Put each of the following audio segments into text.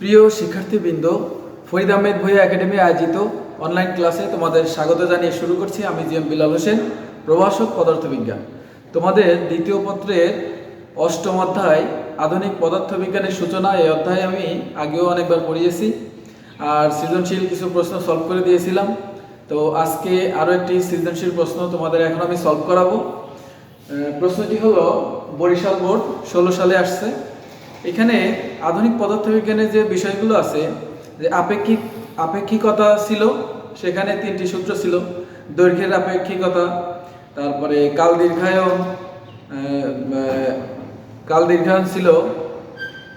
প্রিয় শিক্ষার্থীবৃন্দ, ফরিদ আহমেদ ভূঁইয়া একাডেমি আয়োজিত অনলাইন ক্লাসে তোমাদের স্বাগত জানিয়ে শুরু করছি। আমি জি এম বিলাল হোসেন, প্রভাষক পদার্থবিজ্ঞান। তোমাদের দ্বিতীয় পত্রের অষ্টম অধ্যায় আধুনিক পদার্থবিজ্ঞানের সূচনা, এই অধ্যায়ে আমি আগেও অনেকবার পড়িয়েছি আর সৃজনশীল কিছু প্রশ্ন সলভ করে দিয়েছিলাম। তো আজকে আরও একটি সৃজনশীল প্রশ্ন তোমাদের এখন আমি সলভ করাবো। প্রশ্নটি হলো, বরিশাল বোর্ড 16 সালে আসছে। এখানে আধুনিক পদার্থবিজ্ঞানের যে বিষয়গুলো আছে, যে আপেক্ষিকতা ছিল, সেখানে 3টি সূত্র ছিল। দৈর্ঘ্যের আপেক্ষিকতা, তারপরে কাল দীর্ঘায়ন ছিল,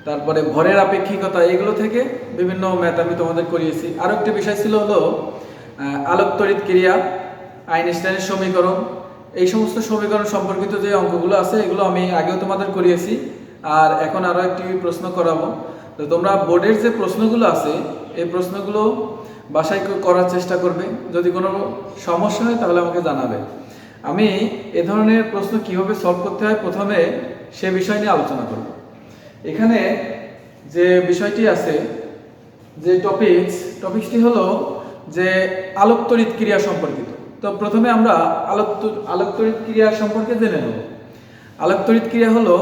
তারপরে ভরের আপেক্ষিকতা। এগুলো থেকে বিভিন্ন ম্যাথ আমি তোমাদের করিয়েছি। আরও একটি বিষয় ছিল হলো আলোক তড়িৎ ক্রিয়া, আইনস্টাইনের সমীকরণ। এই সমস্ত সমীকরণ সম্পর্কিত যে অঙ্কগুলো আছে, এগুলো আমি আগেও তোমাদের করিয়েছি আর এখন আরও একটি প্রশ্ন করাবো। তো তোমরা বোর্ডের যে প্রশ্নগুলো আছে, এই প্রশ্নগুলো বাসায় করার চেষ্টা করবে। যদি কোনো সমস্যা হয় তাহলে আমাকে জানাবে। আমি এ ধরনের প্রশ্ন কিভাবে সলভ করতে হয় প্রথমে সে বিষয় নিয়ে আলোচনা করব। এখানে যে বিষয়টি আছে, যে টপিকসটি হলো যে আলোক তড়িৎ ক্রিয়া সম্পর্কিত। তো প্রথমে আমরা আলোক তড়িৎ ক্রিয়া সম্পর্কে জেনে নেব। আলোক তড়িৎ ক্রিয়া হলো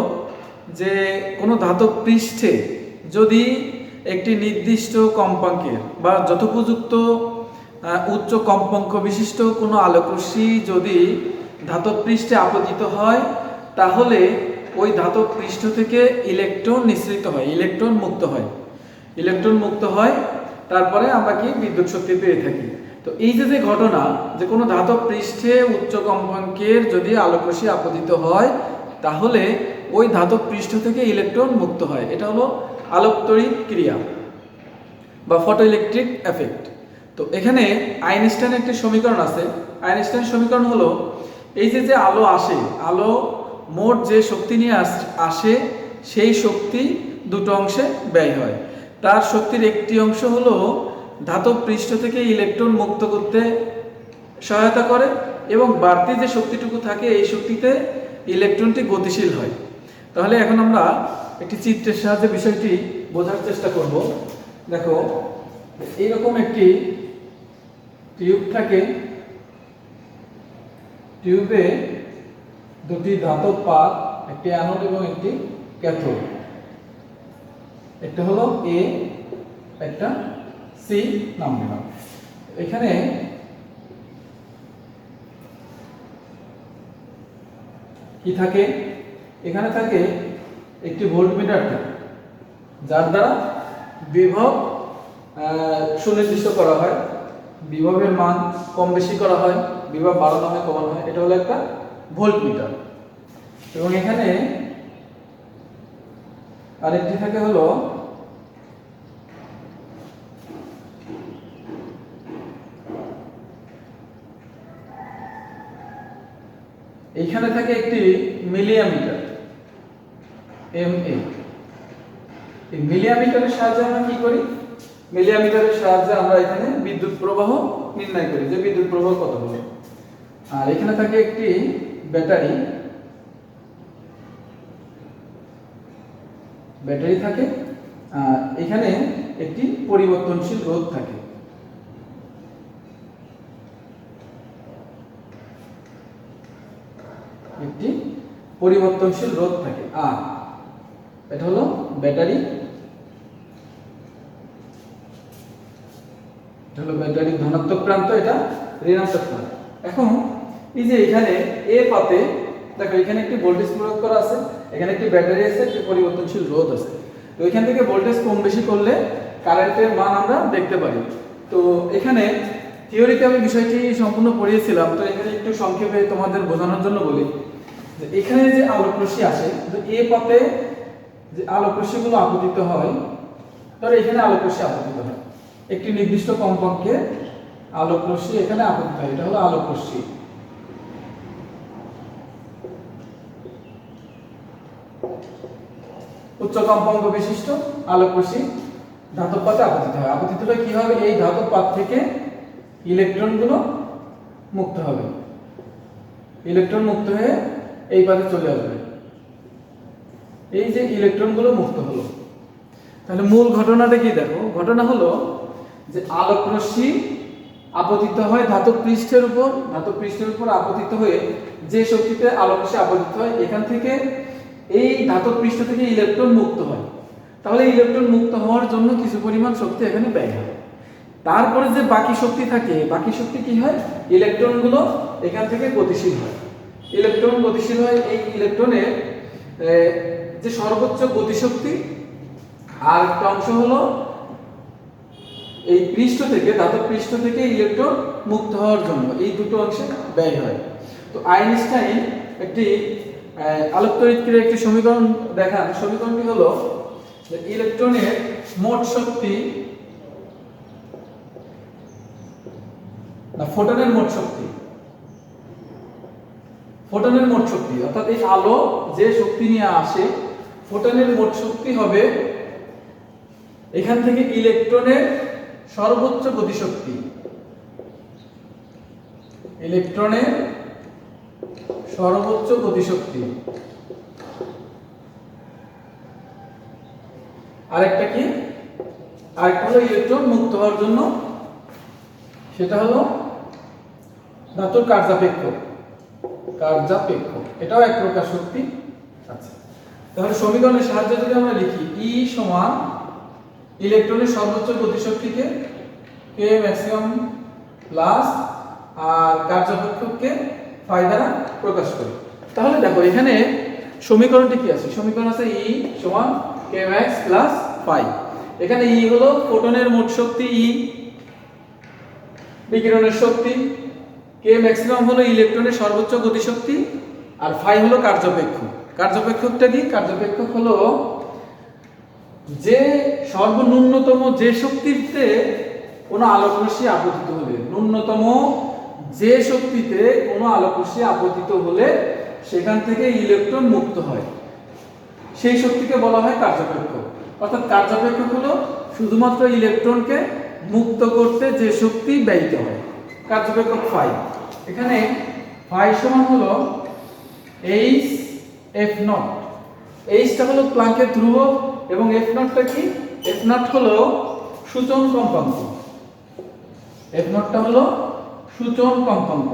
যে কোনো ধাতব পৃষ্ঠে যদি একটি নির্দিষ্ট কম্পাঙ্কের বা যথোপযুক্ত উচ্চ কম্পাঙ্ক বিশিষ্ট কোনো আলোকরশ্মি যদি ধাতব পৃষ্ঠে আপতিত হয়, তাহলে ওই ধাতব পৃষ্ঠ থেকে ইলেকট্রন নিঃসৃত হয়, ইলেকট্রন মুক্ত হয়। তারপরে আমরা কি বিদ্যুৎ শক্তি পেয়ে থাকি। তো এই যে ঘটনা, যে কোনো ধাতব পৃষ্ঠে উচ্চ কম্পাঙ্কের যদি আলোকরশ্মি আপতিত হয়, তাহলে ওই ধাতব পৃষ্ঠ থেকে ইলেকট্রন মুক্ত হয়। এটা হলো আলোক তড়িৎ ক্রিয়া বা ফটো ইলেকট্রিক এফেক্ট। তো এখানে আইনস্টাইনের একটি সমীকরণ আছে। আইনস্টাইন সমীকরণ হলো, এই যে আলো আসে, আলো মোট যে শক্তি নিয়ে আসে, সেই শক্তি দুটো অংশে ব্যয় হয়। তার শক্তির একটি অংশ হলো ধাতব পৃষ্ঠ থেকে ইলেকট্রন মুক্ত করতে সহায়তা করে, এবং বাড়তি যে শক্তিটুকু থাকে, এই শক্তিতে ইলেকট্রনটি গতিশীল হয়। তাহলে এখন আমরা একটি চিত্রের সাহায্যে বিষয়টি বোঝার চেষ্টা করব। দেখো, এইরকম একটি টিউব থাকে, টিউবে দুটি ধাতব পাত, একটি অ্যানোড এবং একটি ক্যাথোড। একটা হলো এ, একটা সি নাম দিলাম। এখানে কি থাকে? এখানে থাকে একটি ভোল্টমিটার থাকে, যার দ্বারা বিভব সুনির্দিষ্ট করা হয়, বিভবের মান কম বেশি করা হয়, বিভব বাড়ানো হয় কমানো হয়। এটা হলো একটা ভোল্টমিটার। এবং এখানে আরেকটি থাকে হলো এইখানে থাকে একটি মিলিয়ামিটার, MA। এই মিলিয়ামিটারের সাহায্যে আমরা কি করি? মিলিয়ামিটারের সাহায্যে আমরা এখানে বিদ্যুৎ প্রবাহ নির্ণয় করি, যে বিদ্যুৎ প্রবাহ কত হবে। আর এখানে থাকে একটি ব্যাটারি থাকে, আর এখানে একটি পরিবর্তনশীল রোধ থাকে। একটি পরিবর্তনশীল রোধ থাকে। আর এটা হলো ব্যাটারি, ব্যাটারির ধনাত্মক প্রান্ত, এটা ঋণাত্মক প্রান্ত। এখন এই যে এখানে এ পাতে দেখো, এখানে একটি ভোল্টেজ প্রয়োগ করা আছে, এখানে একটি ব্যাটারি আছে, একটি পরিবর্তনশীল রোধ আছে। তো এখান থেকে ভোল্টেজ কম বেশি করলে কারেন্টের মান আমরা দেখতে পারি। তো এখানে থিওরিতে আমি বিষয়টি সম্পূর্ণ পড়িয়েছিলাম। তো এখানে একটু সংক্ষেপে তোমাদের বোঝানোর জন্য বলি, যে এখানে যে আলোক রশ্মি আসে, এ পাতে যে আলোক রশ্মিগুলো আপতিত হয়, ধরো এখানে আলোক রশ্মি আপতিত হয়, একটি নির্দিষ্ট কম্পাঙ্কে আলোক রশ্মি এখানে আপতিত হয়। এটা হলো আলোক রশ্মি। উচ্চ কম্পাঙ্ক বিশিষ্ট আলোক রশ্মি ধাতব পাতে আপতিত হয়। আপতিত হলে কি হবে? এই ধাতব পাত থেকে ইলেকট্রনগুলো মুক্ত হবে, ইলেকট্রন মুক্ত হয়ে এই পাতে চলে আসবে। এই যে ইলেকট্রনগুলো মুক্ত হলো, তাহলে মূল ঘটনাটা কি দেখো, ঘটনা হলো যে আলোক রশ্মি আপতিত হয় ধাতব পৃষ্ঠের উপর আপতিত হয়ে যে শক্তিতে আলোক রশ্মি আপতিত হয় এখান থেকে এই ধাতব পৃষ্ঠ থেকে ইলেকট্রন মুক্ত হয়। তাহলে ইলেকট্রন মুক্ত হওয়ার জন্য কিছু পরিমাণ শক্তি এখানে ব্যয় হয়। তারপরে যে বাকি শক্তি থাকে, বাকি শক্তি কি হয়, ইলেকট্রনগুলো এখান থেকে গতিশীল হয়। ইলেকট্রন গতিশীল হয়, এই ইলেকট্রনের যে সর্বোচ্চ গতিশক্তি আর একটা অংশ হলো এই পৃষ্ঠ থেকে, ধাতব পৃষ্ঠ থেকে ইলেকট্রন মুক্ত হওয়ার জন্য এই দুটো অংশে ব্যয় হয়। তো আইনস্টাইন একটি আলোক তড়িৎক্রিয়ার একটি সমীকরণ দেখান। সমীকরণটি হলো যে ইলেকট্রনের মোট শক্তি না ফোটনের মোট শক্তি, ফোটনের মোট শক্তি অর্থাৎ এই আলো যে শক্তি নিয়ে আসে, ফোটনের মোট শক্তি হবে এখান থেকে ইলেকট্রনের সর্বোচ্চ গতিশক্তি, ইলেকট্রনের সর্বোচ্চ গতিশক্তি। আরেকটা কি, আরেকটা হলো ইলেকট্রন মুক্ত হওয়ার জন্য, সেটা হলো ধাতুর কার্যাপেক্ষ, এটাও এক প্রকার শক্তি। আচ্ছা, তাহলে সমীকরণের সাহায্যে যদি আমরা লিখি E সমান ইলেকট্রনের সর্বোচ্চ গতিশক্তিকে k ম্যাক্সিমাম প্লাস আর কার্যাপেক্ষকে ফাই দ্বারা প্রকাশ করি। তাহলে দেখো এখানে সমীকরণটি কি আছে, সমীকরণ আছে E সমান k max প্লাস ফাই। এখানে E হলো ফোটনের মোট শক্তি, E বিকিরণের শক্তি, k ম্যাক্সিমাম হলো ইলেকট্রনের সর্বোচ্চ গতিশক্তি, আর ফাই হলো কার্যপেক্ষ। কার্যপেক্ষকটা কি, কার্যপেক্ষক হলো যে সর্বন্যূনতম যে শক্তিতে কোনো আলোক রশ্মি আপতিত হলে, ন্যূনতম যে শক্তিতে কোনো আলোক রশ্মি আপতিত হলে সেখান থেকে ইলেকট্রন মুক্ত হয়, সেই শক্তিকে বলা হয় কার্যপেক্ষক। অর্থাৎ কার্যপেক্ষক হলো শুধুমাত্র ইলেকট্রনকে মুক্ত করতে যে শক্তি ব্যয়িত হয়, কার্যপেক্ষক ফাই। এখানে ফাই সমান হলো এইচ এফ নট। এইচটা হলো প্লাঙ্কের ধ্রুবক এবং এফ নটটা কি, এফ নট হলো সূচন কম্পাঙ্ক, এফ নটটা হলো সূচন কম্পাঙ্ক।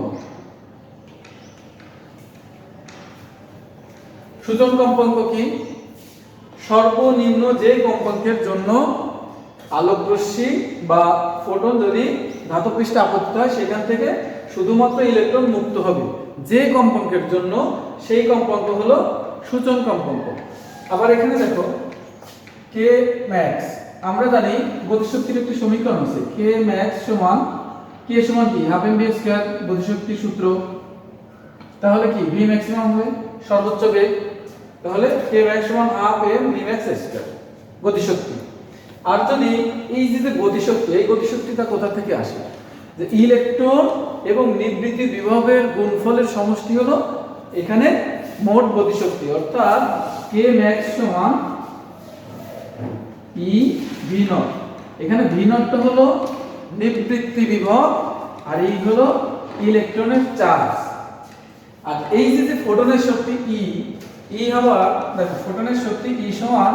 সূচন কম্পাঙ্ক কি, সর্বনিম্ন যে কম্পাঙ্কের জন্য আলোক রশ্মি বা ফোটন যদি ধাতব পৃষ্ঠে আপতিত হয় সেখান থেকে শুধুমাত্র ইলেকট্রন মুক্ত হবে, যে কম্পাঙ্কের জন্য সেই কম্পাঙ্ক হলো সূচন কম্পাঙ্ক। আবার এখানে দেখো k max, আমরা জানি গতিশক্তির একটি সমীকরণ আছে, k max সমান k সমান কি হাফ mv স্কয়ার গতিশক্তির সূত্র। তাহলে কি v ম্যাক্সিমাম হবে সর্বোচ্চ বেগ, তাহলে k max সমান half m v max square গতিশক্তি। আর যদি এই যে গতিশক্তি, এই গতিশক্তিটা কোথা থেকে আসে, যে ইলেকট্রন এবং নিবৃত্তি বিভবের গুণফলের সমষ্টি হলো এখানে মোট গতিশক্তি। অর্থাৎ k max সমান e v নট। এখানে v নটটা হলো নিবৃত্তি বিভব আর এই হলো ইলেকট্রনের চার্জ। আর এই যে ফোটনের শক্তি e হবার দেখো ফোটনের শক্তি e সমান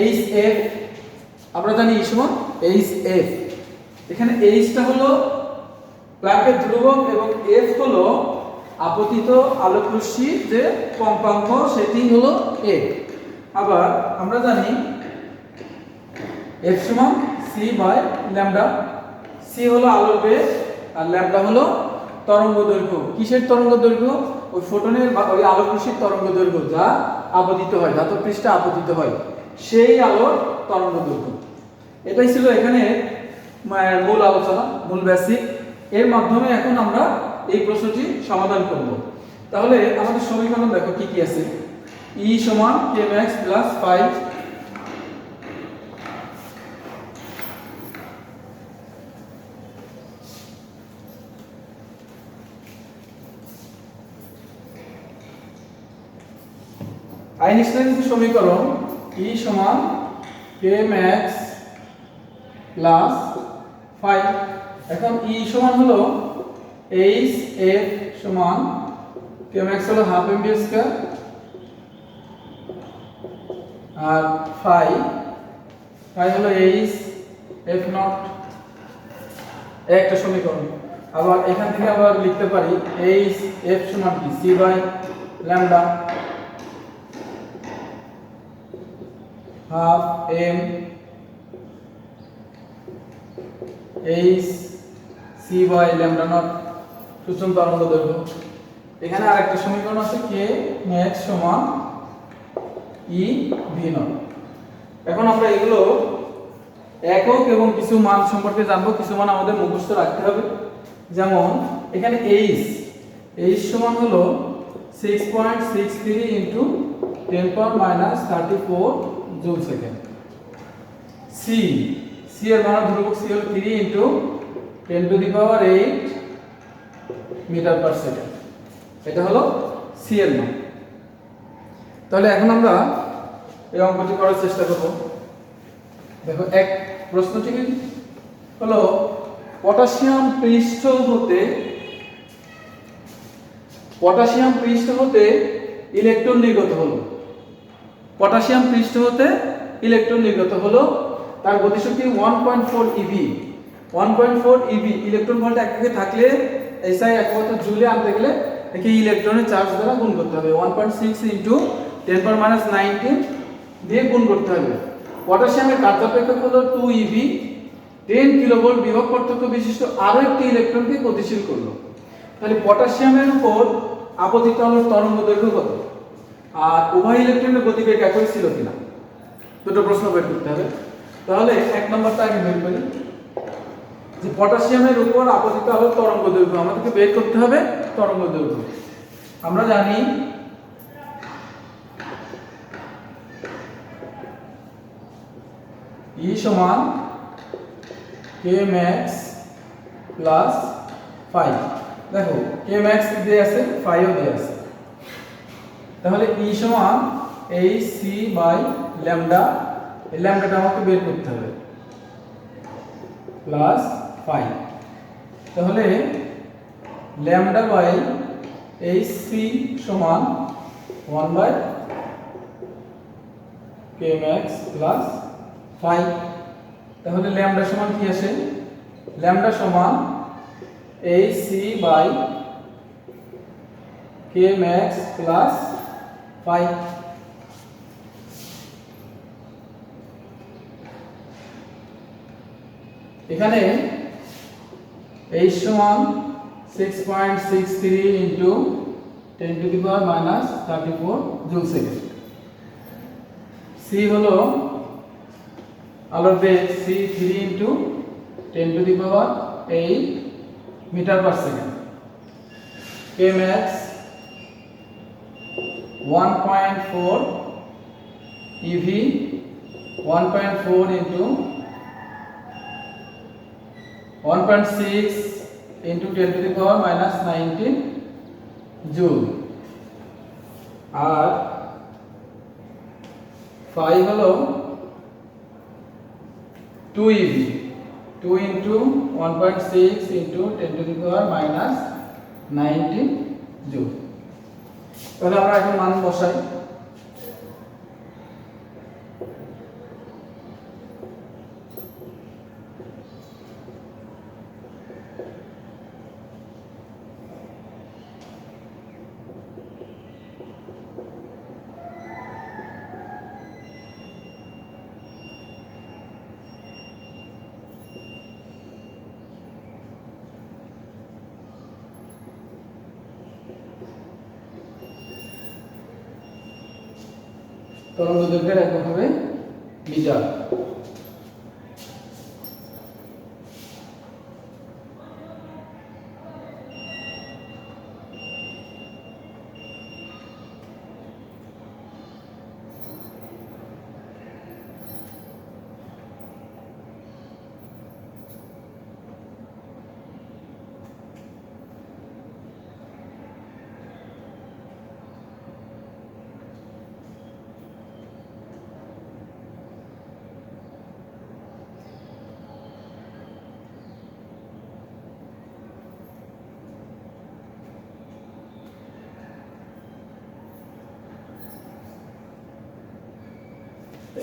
hf, আমরা জানি e সমান hf। এখানে h টা হলো প্লাঙ্কের ধ্রুবক এবং f হলো আপতিত আলোক রশ্মির যে কম্পাঙ্ক, সেটি হলো f। আবার আমরা জানি f সমান c বাই ল্যামডা। c হলো আলোর বেগ আর ল্যামডা হলো তরঙ্গ দৈর্ঘ্য। কিসের তরঙ্গ দৈর্ঘ্য, ওই ফোটনের বা ওই আলোক রশ্মির তরঙ্গ দৈর্ঘ্য যা আপতিত হয়, ধাতব পৃষ্ঠে আপতিত হয়, সেই আলোর তরঙ্গ দৈর্ঘ্য। এটাই ছিল এখানে মূল আলোচনা, মূল বেসিক। এর মাধ্যমে এখন আমরা এই প্রশ্নটি সমাধান করব। তাহলে আমাদের সমীকরণ দেখো কি কি আছে, E সমান k max প্লাস 5, আইনস্টাইনের সমীকরণ E সমান k max প্লাস 5। এখন E সমান হলো hf সমান k max হলো হাফ mv স্কয়ার আর 5 ফাই হলো এইচ এফ নট, একটা সমীকরণ। আবার এখান থেকে আবার লিখতে পারি এইচ এফ সমান কি C by lambda half M H C by lambda naught সূচক তরঙ্গ দৈর্ঘ্য। এখানে আরেকটা সমীকরণ আছে কে ম্যাক্স সমান ই ভি নট। এখন আমরা এগুলো একক এবং কিছু মান সম্পর্কে জানবো, কিছু মান আমাদের মুখস্থ রাখতে হবে। যেমন এখানে এইচ সমান হলো 6.63 into 10 power minus 34 joule second. C এর মান ধ্রুবক সি হলো 3 into 10 to the power 8 metre per second. এটা হলো সি এর মান। তাহলে এখন আমরা এই অঙ্কটি করার চেষ্টা করব। দেখো এক প্রশ্নটি হলো পটাশিয়াম পৃষ্ঠ হতে ইলেকট্রন নির্গত হলো। পটাশিয়াম পৃষ্ঠ হতে ইলেকট্রন নির্গত হলো, তার গতিশক্তি 1.4 ইভি। 1.4 ইভি ইলেকট্রন ভোল্ট এককে থাকলে এসআই একমাত্র জুলে আনতে গেলে একে ইলেকট্রনের চার্জ দ্বারা গুণ করতে হবে। 1.6 ইন্টু 10 পাওয়ার মাইনাস 19 দিয়ে গুণ করতে হবে। পটাশিয়ামের কার্যাপেক্ষক হলো 2 ইভি। 10 কিলোভোল্ট বিভব পার্থক্য বিশিষ্ট আরো একটি ইলেকট্রনকে গতিশীল করলো। তাহলে পটাশিয়ামের উপর আপতিত আলোর তরঙ্গ দৈর্ঘ্য কত, আর উভয় ইলেকট্রনের গতিবেগ একই ছিল কিনা, দুটো প্রশ্ন বের করতে হবে। তাহলে এক নম্বরটা আগে বের করি যে পটাশিয়ামের উপর আপতিত আলোর তরঙ্গ দৈর্ঘ্য আমাদেরকে বের করতে হবে। তরঙ্গ দৈর্ঘ্য আমরা জানি ই সমান কে ম্যাক্স প্লাস ফাই। দেখো কে ম্যাক্স দিয়ে আছে, ফাইও দিয়ে আছে। তাহলে ই সমান এইচ সি বাই ল্যামডা, এই ল্যামডাটা আমাকে বের করতে হবে, প্লাস ফাই। তাহলে ল্যামডা বাই এইচ সি সমান 1 by K max plus phi. তাহলে ল্যামডা সমান কি আসে, ল্যামডা সমান H C by K max plus phi. এখানে এইচ সমান 6.63 into 10 to the power minus 34 joule second. C হলো আলোর বেগ, C 3 into 10 to the power 8 metre per second. K max 1.4 eV, 1.4 into 1.6 into 10 to the power minus 19 joule. R phi হলো 2 EV, 2 into 1.6 into 10 to the power minus 19 joule. তাহলে আমরা এখন মান বসাই। তরঙ্গ দৈর্ঘ্যের একক হবে মিটার।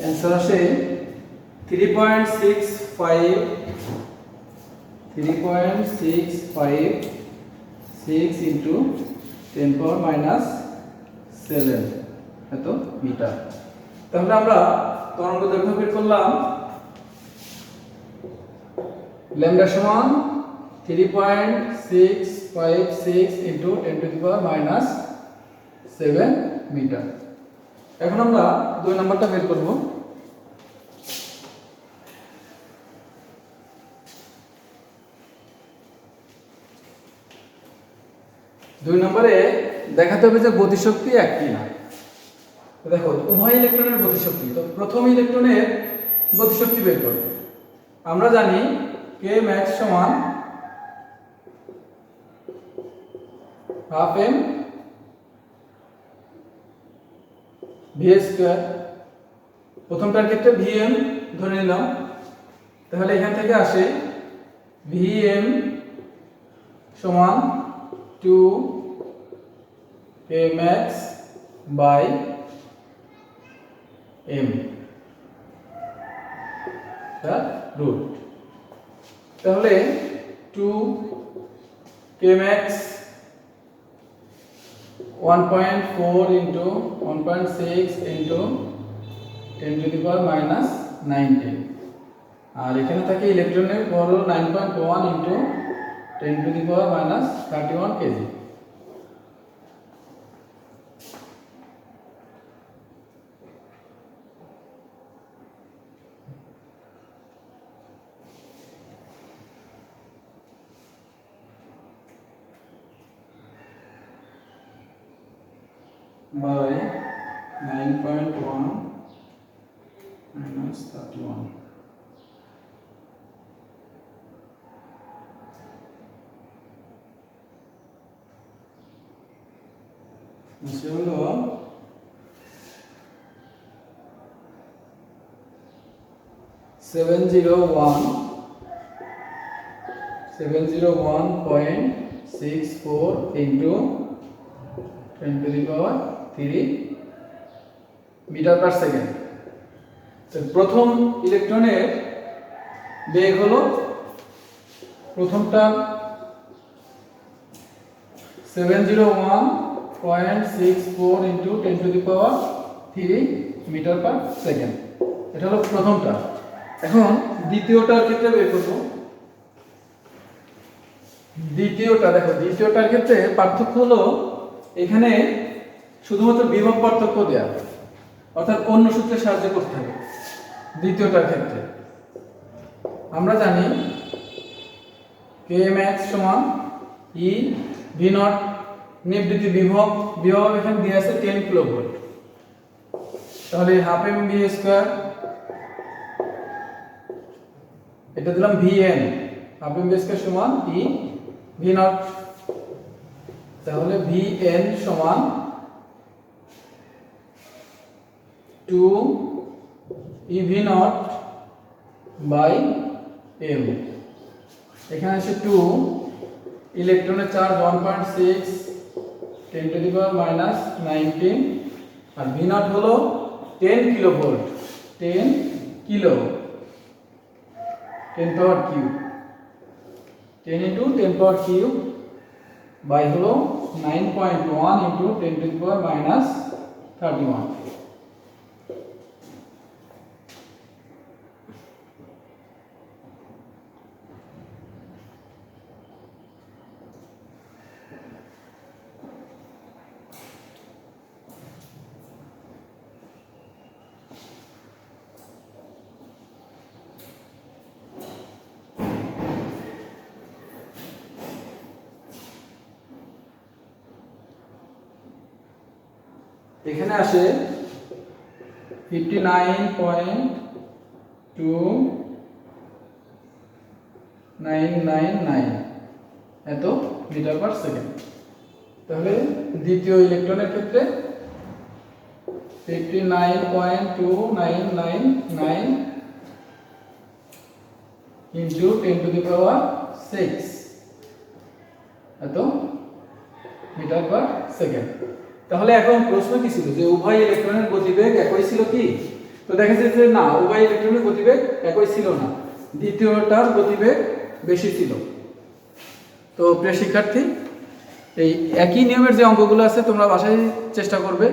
অ্যান্সার আসে 3.65 6 into 10 power minus 7 এত মিটার। তাহলে আমরা তরঙ্গ দৈর্ঘ্য বের করলাম, ল্যামডা সমান 3.656 into 10 to the power minus 7 metre. এখন আমরা 2 নম্বরটা বের করব। দুই নম্বরে দেখাতে হবে যে গতিশক্তি এক কিনা। দেখো উভয় ইলেকট্রনের গতিশক্তি, তো প্রথম ইলেকট্রনের গতিশক্তি বের করব। আমরা জানি k max সমান ½ m v স্কয়ার। প্রথমটার ক্ষেত্রে vm ধরে নিলাম, তাহলে এখান থেকে আসে vm সমান 2 k max by m তার রুট। তাহলে 2 k max 1.4 into 1.6 into 10 to the power minus 19, আর এখানে থাকে ইলেকট্রনের ভর 9.1 into 10 to the power minus 31 kg। by 9.1 minus 31। নিচে হলো 701.64 into 10 to the power 3 metre per second. তো প্রথম ইলেকট্রনের বেগ হলো, প্রথমটা 701.64 into 10 to the power 3 metre per second, এটা হলো প্রথমটা। এখন দ্বিতীয়টার ক্ষেত্রে বের করব। দ্বিতীয়টা দেখো, দ্বিতীয়টার ক্ষেত্রে পার্থক্য হলো এখানে শুধুমাত্র বিভব পার্থক্য দেয়া, অর্থাৎ অন্য সূত্রের সাহায্য করতে হবে। দ্বিতীয়টার ক্ষেত্রে আমরা জানি k max সমান e v naught, নিবৃত্তি বিভব এখানে দিয়ে আছে 10 কিলোভোল্ট, তাহলে ½ m v স্কয়ার, এটা দিলাম vn, ½ m v স্কয়ার সমান e v naught, তাহলে vn সমান 2 ev naught by m। এখানে আছে 2, ইলেকট্রনের charge 1.6 10 to the power minus 19, আর v naught হলো 10 kilovolt, 10 kilo 10 power cube, 10 into 10 power cube by হলো 9.1 into 10 to the power minus 31। এখানে আসে 59.2999 এত মিটার পার সেকেন্ড। তাহলে দ্বিতীয় ইলেকট্রনের ক্ষেত্রে 59.2999 into 10 to the power 6 এত মিটার পার সেকেন্ড। তাহলে এখন প্রশ্ন কি ছিল যে উভয় ইলেকট্রনের গতিবেগ একই ছিল কি? তো দেখা যাচ্ছে যে না, উভয় ইলেকট্রনের গতিবেগ একই ছিল না, দ্বিতীয়টার গতিবেগ বেশি ছিল। তো প্রিয় শিক্ষার্থী, এই একই নিয়মের যে অঙ্কগুলো আছে তোমরা বাসায় চেষ্টা করবে,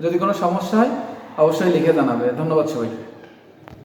যদি কোনো সমস্যা হয় অবশ্যই লিখে জানাবে। ধন্যবাদ সবাইকে।